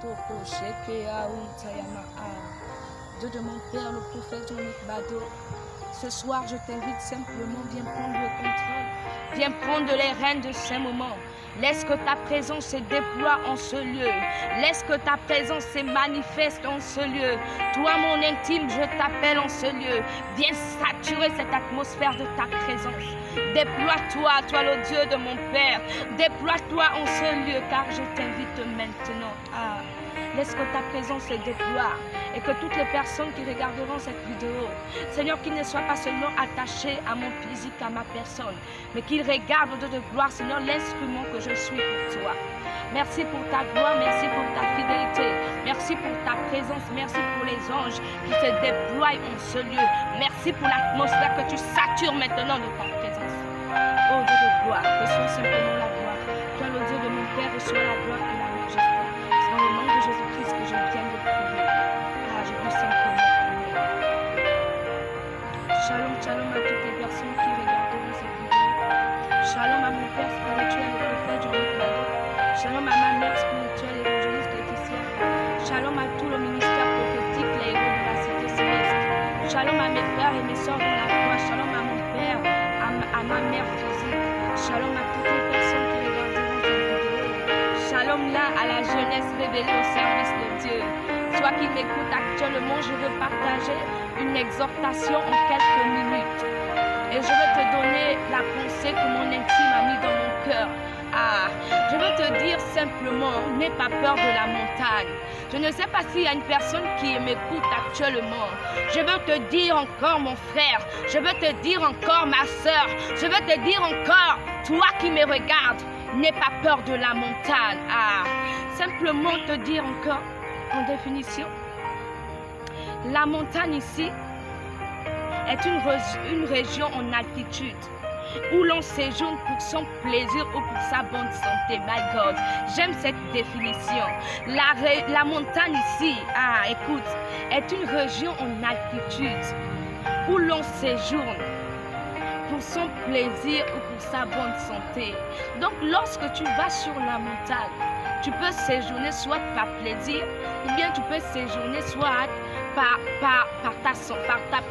Dieu de mon Père, le prophète Jean-Luc Bado, ce soir je t'invite simplement, viens prendre le contrôle, viens prendre les rênes de ces moments. Laisse que ta présence se déploie en ce lieu. Laisse que ta présence se manifeste en ce lieu. Toi, mon intime, je t'appelle en ce lieu. Viens saturer cette atmosphère de ta présence. Déploie-toi, toi le Dieu de mon Père. Déploie-toi en ce lieu, car je t'invite maintenant. Laisse que ta présence se déploie et que toutes les personnes qui regarderont cette vidéo, Seigneur, qu'ils ne soient pas seulement attachés à mon physique, à ma personne, mais qu'ils regardent au Dieu de gloire, Seigneur, l'instrument que je suis pour toi. Merci pour ta gloire, merci pour ta fidélité, merci pour ta présence, merci pour les anges qui se déploient en ce lieu. Merci pour l'atmosphère que tu satures maintenant de ta présence. Oh Dieu de gloire, reçois simplement la gloire. Toi, le Dieu de mon Père, reçois la gloire et la majesté. C'est dans le nom de Jésus-Christ que je viens de prier. Je veux simplement prier. Shalom, shalom à toutes les personnes qui regarderont cette vidéo. Shalom à mon Père spirituel, le prophète Jean-Luc Bado. Shalom à ma mère spirituelle, l'évangéliste Laetitia. Shalom à tout le ministère prophétique, les héros de la cité céleste. Shalom à mes frères et mes soeurs dans la foi. Shalom à mon Père, à ma mère physique. Shalom à toutes les personnes qui regarderont cette vidéo. Shalom là à la jeunesse révélée au service de Dieu. Toi qui m'écoutes actuellement, je veux partager une exhortation en quelques minutes. Et je veux te donner la pensée que mon intime a mis dans mon cœur. Je veux te dire simplement, n'aie pas peur de la montagne. Je ne sais pas s'il y a une personne qui m'écoute actuellement. Je veux te dire encore, mon frère. Je veux te dire encore, ma soeur. Je veux te dire encore, toi qui me regardes, n'aie pas peur de la montagne. Simplement te dire encore, en définition, la montagne ici est une région en altitude où l'on séjourne pour son plaisir ou pour sa bonne santé. My God, j'aime cette définition. La montagne ici, écoute, est une région en altitude où l'on séjourne pour son plaisir ou pour sa bonne santé. Donc, lorsque tu vas sur la montagne, tu peux séjourner soit par plaisir ou bien tu peux séjourner soit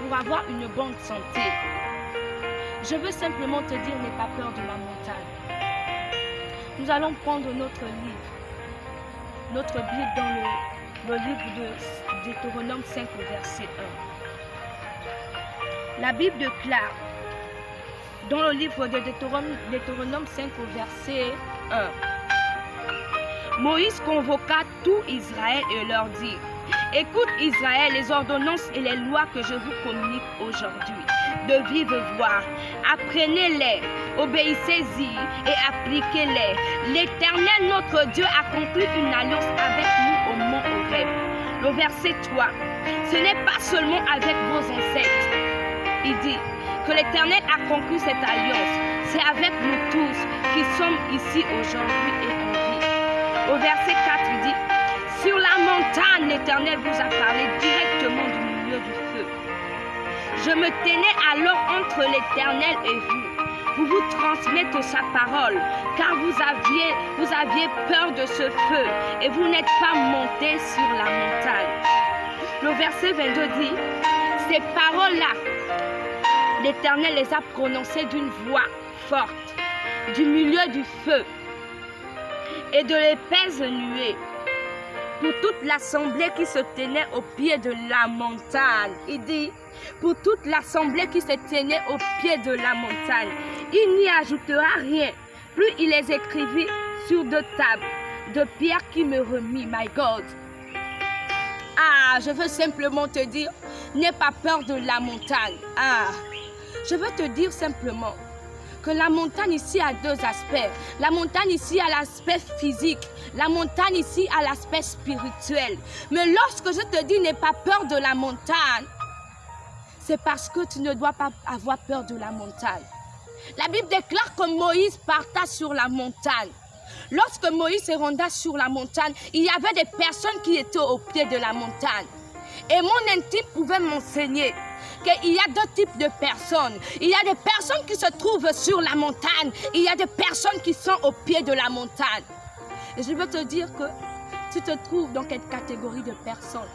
pour avoir une bonne santé. Je veux simplement te dire, n'aie pas peur de la montagne. Nous allons prendre notre Bible dans le livre de Deutéronome 5 au verset 1. La Bible déclare dans le livre de Deutéronome 5 au verset 1. Moïse convoqua tout Israël et leur dit: écoute Israël, les ordonnances et les lois que je vous communique aujourd'hui, de vive voix. Apprenez-les, obéissez-y et appliquez-les. L'Éternel notre Dieu a conclu une alliance avec nous au mont Horeb. Le verset 3. Ce n'est pas seulement avec vos ancêtres. Il dit que l'Éternel a conclu cette alliance. C'est avec nous tous qui sommes ici aujourd'hui et en vie. Au verset 4, il dit: sur la montagne, l'Éternel vous a parlé directement du milieu du feu. Je me tenais alors entre l'Éternel et vous. Vous vous transmettez sa parole, car vous aviez peur de ce feu et vous n'êtes pas montés sur la montagne. Le verset 22 dit: ces paroles-là, l'Éternel les a prononcées d'une voix forte, du milieu du feu et de l'épaisse nuée, pour toute l'assemblée qui se tenait au pied de la montagne. Il dit, pour toute l'assemblée qui se tenait au pied de la montagne. Il n'y ajoutera rien. Plus il les écrivit sur 2 tables de pierre qui me remit. My God. Je veux simplement te dire, n'aie pas peur de la montagne. Je veux te dire simplement que la montagne ici a 2 aspects. La montagne ici a l'aspect physique. La montagne ici a l'aspect spirituel. Mais lorsque je te dis n'aie pas peur de la montagne, c'est parce que tu ne dois pas avoir peur de la montagne. La Bible déclare que Moïse parta sur la montagne. Lorsque Moïse se rendit sur la montagne, il y avait des personnes qui étaient au pied de la montagne. Et mon intime pouvait m'enseigner qu'il y a 2 types de personnes. Il y a des personnes qui se trouvent sur la montagne. Il y a des personnes qui sont au pied de la montagne. Et je veux te dire que tu te trouves dans quelle catégorie de personnes?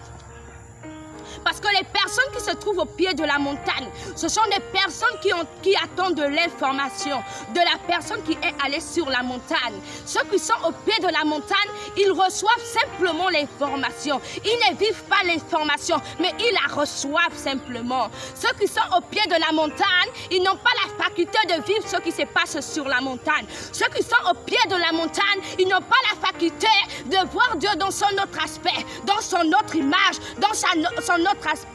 Parce que les personnes qui se trouvent au pied de la montagne, ce sont des personnes qui attendent de l'information, de la personne qui est allée sur la montagne. Ceux qui sont au pied de la montagne, ils reçoivent simplement l'information. Ils ne vivent pas l'information, mais ils la reçoivent simplement. Ceux qui sont au pied de la montagne, ils n'ont pas la faculté de vivre ce qui se passe sur la montagne. Ceux qui sont au pied de la montagne, ils n'ont pas la faculté de voir Dieu dans son autre aspect, dans son autre image, dans son autre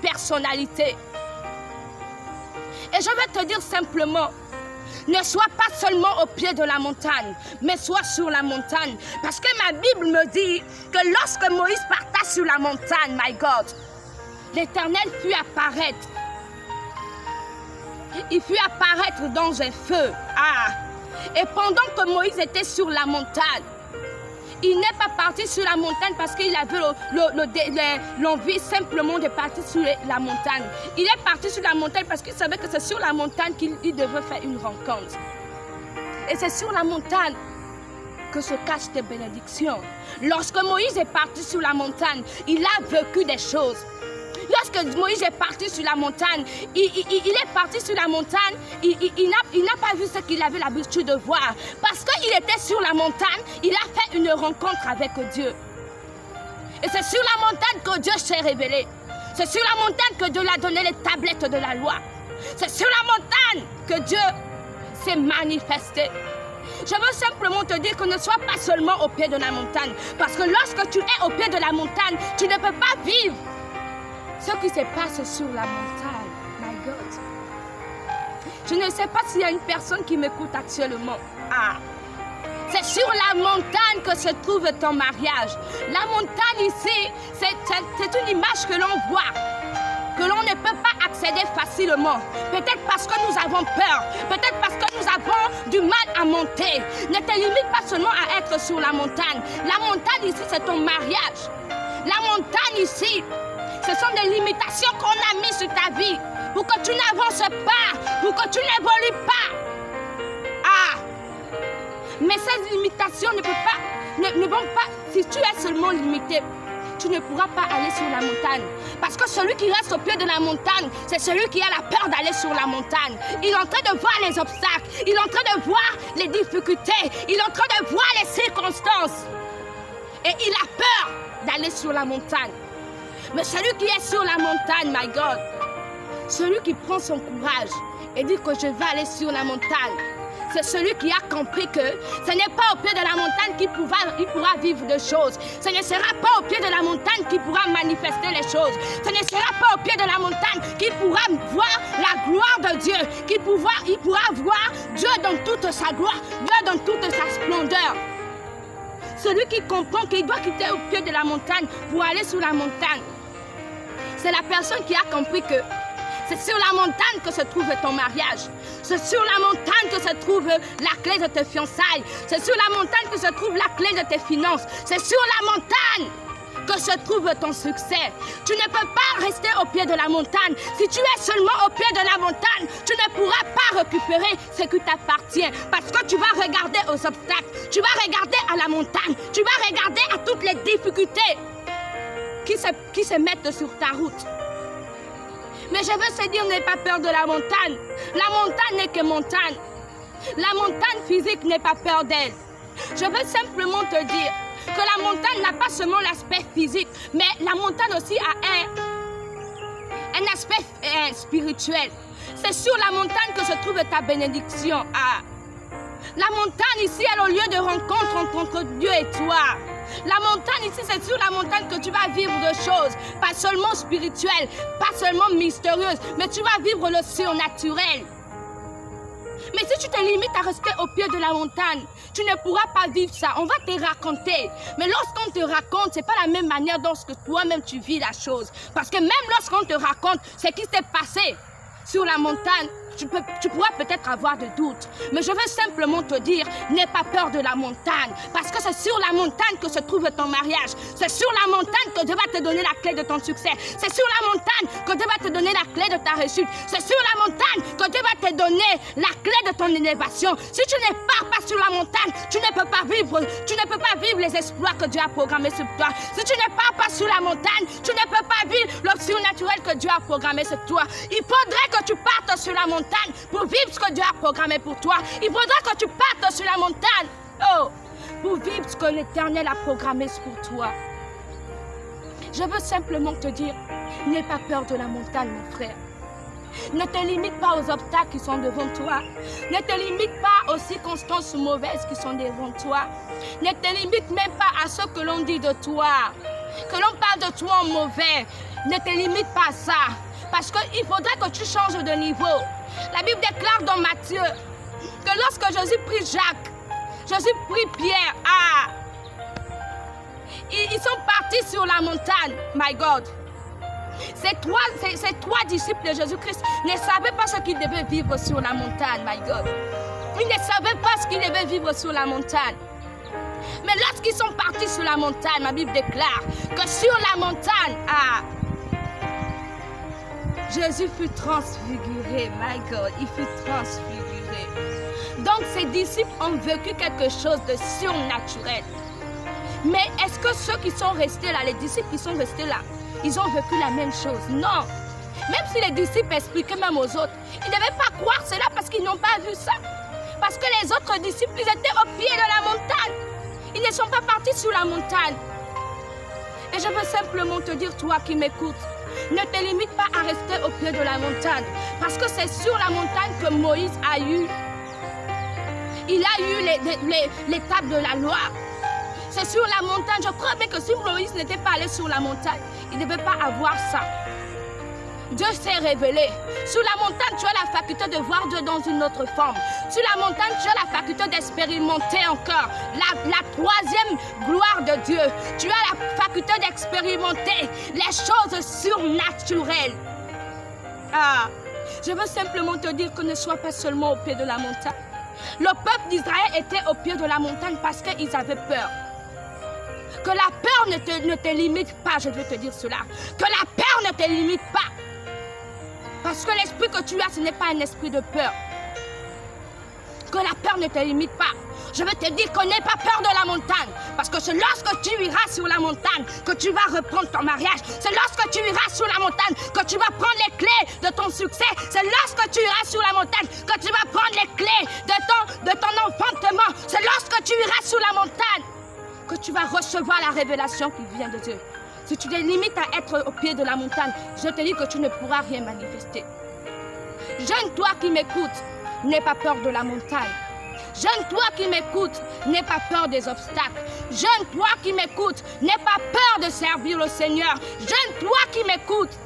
personnalité. Et je vais te dire simplement, ne sois pas seulement au pied de la montagne, mais sois sur la montagne. Parce que ma Bible me dit que lorsque Moïse parta sur la montagne, my God, l'Éternel fut apparaître. Il fut apparaître dans un feu. Et pendant que Moïse était sur la montagne, il n'est pas parti sur la montagne parce qu'il avait l'envie simplement de partir sur la montagne. Il est parti sur la montagne parce qu'il savait que c'est sur la montagne qu'il devait faire une rencontre. Et c'est sur la montagne que se cachent tes bénédictions. Lorsque Moïse est parti sur la montagne, il a vécu des choses. Lorsque Moïse est parti sur la montagne, il est parti sur la montagne, il n'a pas vu ce qu'il avait l'habitude de voir. Parce qu'il était sur la montagne, il a fait une rencontre avec Dieu. Et c'est sur la montagne que Dieu s'est révélé. C'est sur la montagne que Dieu lui a donné les tablettes de la loi. C'est sur la montagne que Dieu s'est manifesté. Je veux simplement te dire que ne sois pas seulement au pied de la montagne. Parce que lorsque tu es au pied de la montagne, tu ne peux pas vivre ce qui se passe sur la montagne. My God. Je ne sais pas s'il y a une personne qui m'écoute actuellement. C'est sur la montagne que se trouve ton mariage. La montagne ici, c'est une image que l'on voit, que l'on ne peut pas accéder facilement. Peut-être parce que nous avons peur, peut-être parce que nous avons du mal à monter. Ne te limite pas seulement à être sur la montagne. La montagne ici, c'est ton mariage. La montagne ici, ce sont des limitations qu'on a mises sur ta vie pour que tu n'avances pas, pour que tu n'évolues pas. Mais ces limitations ne vont pas, si tu es seulement limité, tu ne pourras pas aller sur la montagne. Parce que celui qui reste au pied de la montagne, c'est celui qui a la peur d'aller sur la montagne. Il est en train de voir les obstacles, il est en train de voir les difficultés, il est en train de voir les circonstances. Et il a peur d'aller sur la montagne. Mais celui qui est sur la montagne, my God, celui qui prend son courage et dit que je vais aller sur la montagne, c'est celui qui a compris que ce n'est pas au pied de la montagne qu'il pourra vivre des choses. Ce ne sera pas au pied de la montagne qu'il pourra manifester les choses. Ce ne sera pas au pied de la montagne qu'il pourra voir la gloire de Dieu. Il pourra voir Dieu dans toute sa gloire, Dieu dans toute sa splendeur. Celui qui comprend qu'il doit quitter au pied de la montagne pour aller sur la montagne, c'est la personne qui a compris que c'est sur la montagne que se trouve ton mariage. C'est sur la montagne que se trouve la clé de tes fiançailles. C'est sur la montagne que se trouve la clé de tes finances. C'est sur la montagne que se trouve ton succès. Tu ne peux pas rester au pied de la montagne. Si tu es seulement au pied de la montagne, tu ne pourras pas récupérer ce qui t'appartient. Parce que tu vas regarder aux obstacles. Tu vas regarder à la montagne. Tu vas regarder à toutes les difficultés qui se mettent sur ta route. Mais je veux te dire, n'aie pas peur de la montagne. La montagne n'est que montagne. La montagne physique n'est pas peur d'elle. Je veux simplement te dire que la montagne n'a pas seulement l'aspect physique, mais la montagne aussi a un aspect spirituel. C'est sur la montagne que se trouve ta bénédiction. La montagne ici est le lieu de rencontre entre Dieu et toi. La montagne ici, c'est sur la montagne que tu vas vivre des choses, pas seulement spirituelles, pas seulement mystérieuses, mais tu vas vivre le surnaturel. Mais si tu te limites à rester au pied de la montagne, tu ne pourras pas vivre ça. On va te raconter. Mais lorsqu'on te raconte, ce n'est pas la même manière dont toi-même tu vis la chose. Parce que même lorsqu'on te raconte ce qui s'est passé sur la montagne, tu pourras peut-être avoir des doutes. Mais je veux simplement te dire, n'aie pas peur de la montagne. Parce que c'est sur la montagne que se trouve ton mariage. C'est sur la montagne que Dieu va te donner la clé de ton succès. C'est sur la montagne que Dieu va te donner la clé de ta réussite. C'est sur la montagne que Dieu va te donner la clé de ton élévation. Si tu ne pars pas sur la montagne, tu ne peux pas vivre les exploits que Dieu a programmés sur toi. Si tu ne pars pas sur la montagne, tu ne peux pas vivre l'option naturelle que Dieu a programmée sur toi. Il faudrait que tu partes sur la montagne pour vivre ce que Dieu a programmé pour toi. Il faudrait que tu partes sur la montagne pour vivre ce que l'Éternel a programmé pour toi. Je veux simplement te dire, n'aie pas peur de la montagne, mon frère. Ne te limite pas aux obstacles qui sont devant toi. Ne te limite pas aux circonstances mauvaises qui sont devant toi. Ne te limite même pas à ce que l'on dit de toi. Que l'on parle de toi en mauvais. Ne te limite pas à ça. Parce qu'il faudrait que tu changes de niveau. La Bible déclare dans Matthieu que lorsque Jésus prit Jacques, Jésus prit Pierre, ils sont partis sur la montagne, my God. Ces trois disciples de Jésus-Christ ne savaient pas ce qu'ils devaient vivre sur la montagne, my God. Ils ne savaient pas ce qu'ils devaient vivre sur la montagne. Mais lorsqu'ils sont partis sur la montagne, ma Bible déclare que sur la montagne, Jésus fut transfiguré, my God, il fut transfiguré. Donc ces disciples ont vécu quelque chose de surnaturel. Mais est-ce que ceux qui sont restés là, les disciples qui sont restés là, ils ont vécu la même chose? Non. Même si les disciples expliquaient même aux autres, ils ne devaient pas croire cela parce qu'ils n'ont pas vu ça. Parce que les autres disciples, ils étaient au pied de la montagne. Ils ne sont pas partis sur la montagne. Et je veux simplement te dire, toi qui m'écoutes, ne te limite pas à rester au pied de la montagne. Parce que c'est sur la montagne que Moïse a eu. Il a eu l'étape de la loi. C'est sur la montagne. Je crois bien que si Moïse n'était pas allé sur la montagne, il ne devait pas avoir ça. Dieu s'est révélé. Sur la montagne, tu as la faculté de voir Dieu dans une autre forme. Sur la montagne, tu as la faculté d'expérimenter encore la troisième gloire de Dieu. Tu as la faculté d'expérimenter les choses surnaturelles. Je veux simplement te dire que ne sois pas seulement au pied de la montagne. Le peuple d'Israël était au pied de la montagne parce qu'ils avaient peur. Que la peur ne te limite pas, je veux te dire cela. Que la peur ne te limite pas. Parce que l'esprit que tu as, ce n'est pas un esprit de peur. Que la peur ne te limite pas. Je veux te dire qu'on n'ait pas peur de la montagne. Parce que c'est lorsque tu iras sur la montagne que tu vas reprendre ton mariage. C'est lorsque tu iras sur la montagne que tu vas prendre les clés de ton succès. C'est lorsque tu iras sur la montagne que tu vas prendre les clés de ton enfantement. C'est lorsque tu iras sur la montagne que tu vas recevoir la révélation qui vient de Dieu. Si tu te limites à être au pied de la montagne, je te dis que tu ne pourras rien manifester. Jeune toi qui m'écoutes, n'aie pas peur de la montagne. Jeune toi qui m'écoutes, n'aie pas peur des obstacles. Jeune toi qui m'écoutes, n'aie pas peur de servir le Seigneur. Jeune toi qui m'écoutes,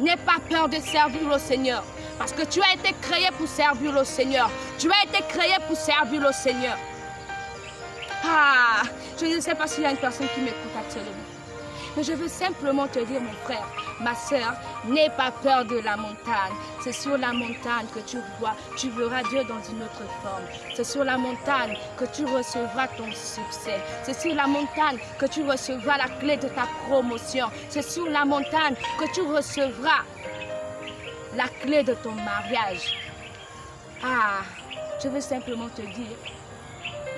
n'aie pas peur de servir le Seigneur. Parce que tu as été créé pour servir le Seigneur. Tu as été créé pour servir le Seigneur. Je ne sais pas s'il y a une personne qui m'écoute actuellement. Mais je veux simplement te dire, mon frère, ma soeur, n'aie pas peur de la montagne. C'est sur la montagne que tu verras Dieu dans une autre forme. C'est sur la montagne que tu recevras ton succès. C'est sur la montagne que tu recevras la clé de ta promotion. C'est sur la montagne que tu recevras la clé de ton mariage. Je veux simplement te dire,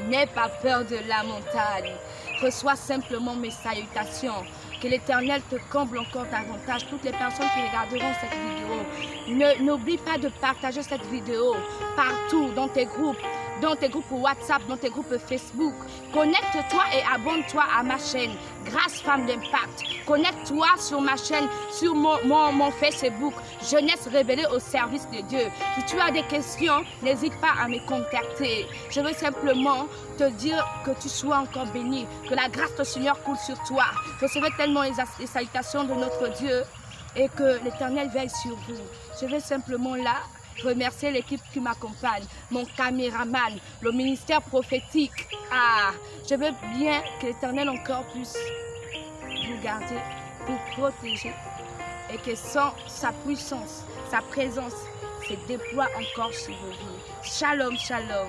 n'aie pas peur de la montagne. Reçois simplement mes salutations. Que l'Éternel te comble encore davantage. Toutes les personnes qui regarderont cette vidéo, n'oublie pas de partager cette vidéo partout, dans tes groupes WhatsApp, dans tes groupes Facebook. Connecte-toi et abonne-toi à ma chaîne, Grâce Femme d'Impact. Connecte-toi sur ma chaîne, sur mon Facebook, Jeunesse révélée au service de Dieu. Si tu as des questions, n'hésite pas à me contacter. Je veux simplement te dire que tu sois encore béni, que la grâce du Seigneur coule sur toi. Recevez tellement les salutations de notre Dieu et que l'Éternel veille sur vous. Je vais simplement là remercier l'équipe qui m'accompagne, mon caméraman, le ministère prophétique. Je veux bien que l'Éternel encore puisse vous garder, vous protéger et que sans sa puissance, sa présence, se déploie encore sur vos vies. Shalom, shalom.